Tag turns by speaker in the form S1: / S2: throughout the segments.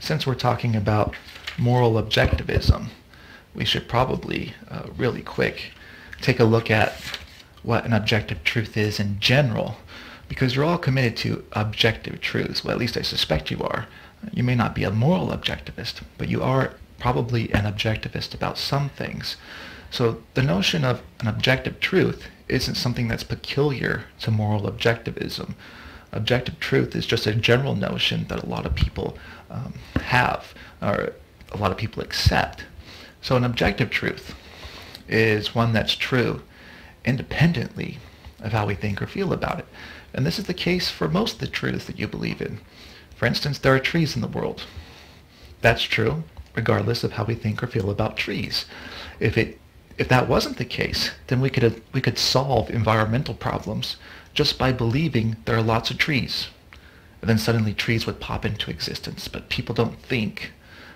S1: since we're talking about moral objectivism, we should probably, really quick, take a look at what an objective truth is in general, because you're all committed to objective truths. Well, at least I suspect you are. You may not be a moral objectivist, but you are probably an objectivist about some things. So the notion of an objective truth isn't something that's peculiar to moral objectivism. Objective truth is just a general notion that a lot of people have, or a lot of people accept. So an objective truth is one that's true independently of how we think or feel about it. And this is the case for most of the truths that you believe in. For instance, there are trees in the world. That's true regardless of how we think or feel about trees. If that wasn't the case, then we could solve environmental problems just by believing there are lots of trees. And then suddenly trees would pop into existence. But people don't think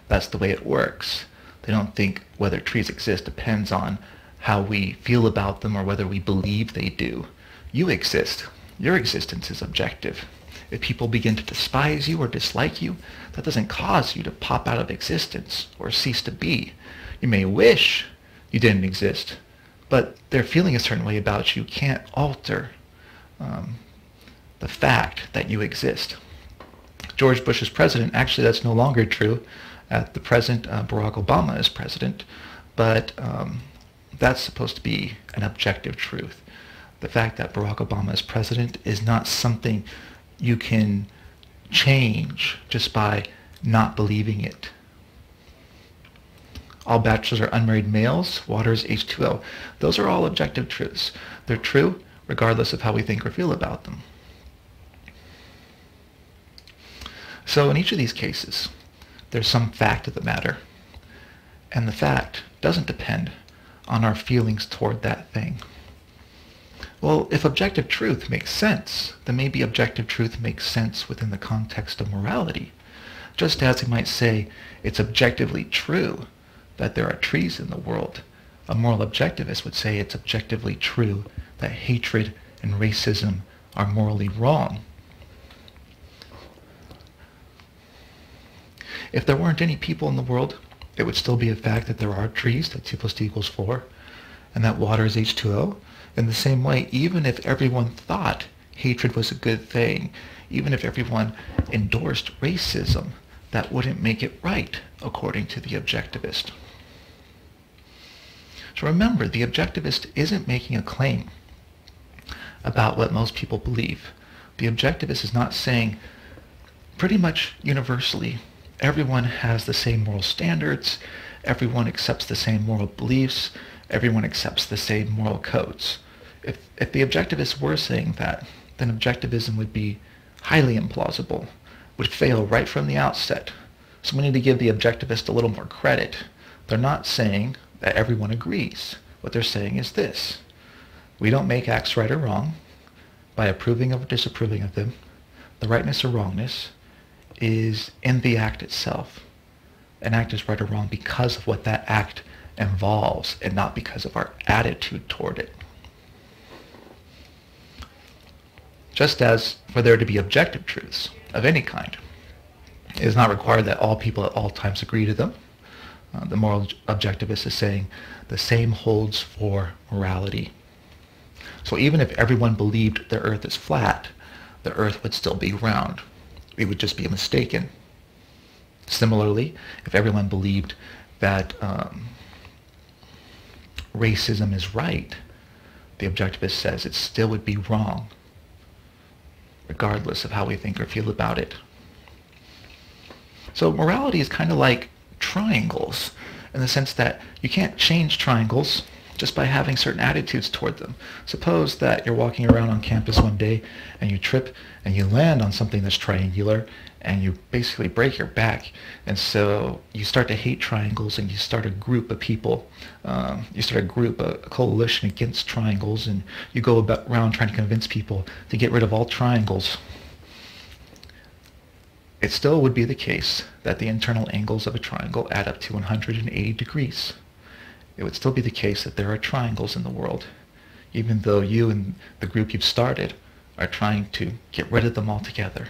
S1: that's the way it works. They don't think whether trees exist depends on how we feel about them or whether we believe they do. You exist. Your existence is objective. If people begin to despise you or dislike you, that doesn't cause you to pop out of existence or cease to be. You may wish you didn't exist, but their feeling a certain way about you can't alter the fact that you exist. George Bush is president. Actually, that's no longer true. At the present, Barack Obama is president, but that's supposed to be an objective truth. The fact that Barack Obama is president is not something you can change just by not believing it. All bachelors are unmarried males. Water is H2O. Those are all objective truths. They're true regardless of how we think or feel about them. So in each of these cases, there's some fact of the matter. And the fact doesn't depend on our feelings toward that thing. Well, if objective truth makes sense, then maybe objective truth makes sense within the context of morality. Just as we might say it's objectively true that there are trees in the world, a moral objectivist would say it's objectively true that hatred and racism are morally wrong. If there weren't any people in the world, it would still be a fact that there are trees, that 2 + 2 = 4, and that water is H2O. In the same way, even if everyone thought hatred was a good thing, even if everyone endorsed racism, that wouldn't make it right, according to the objectivist. So remember, the objectivist isn't making a claim about what most people believe. The objectivist is not saying pretty much universally everyone has the same moral standards, everyone accepts the same moral beliefs, everyone accepts the same moral codes. If the objectivists were saying that, then objectivism would be highly implausible, would fail right from the outset. So we need to give the objectivist a little more credit. They're not saying that everyone agrees. What they're saying is this: we don't make acts right or wrong by approving or disapproving of them. The rightness or wrongness is in the act itself. An act is right or wrong because of what that act involves and not because of our attitude toward it. Just as for there to be objective truths of any kind, it is not required that all people at all times agree to them. The moral objectivist is saying the same holds for morality. So even if everyone believed the earth is flat, the earth would still be round. We would just be mistaken. Similarly, if everyone believed that racism is right, the objectivist says it still would be wrong, regardless of how we think or feel about it. So morality is kind of like triangles, in the sense that you can't change triangles just by having certain attitudes toward them. Suppose that you're walking around on campus one day and you trip and you land on something that's triangular and you basically break your back. And so you start to hate triangles and you start a group of people. You start a group, a coalition against triangles, and you go around trying to convince people to get rid of all triangles. It still would be the case that the internal angles of a triangle add up to 180 degrees. It would still be the case that there are triangles in the world, even though you and the group you've started are trying to get rid of them altogether.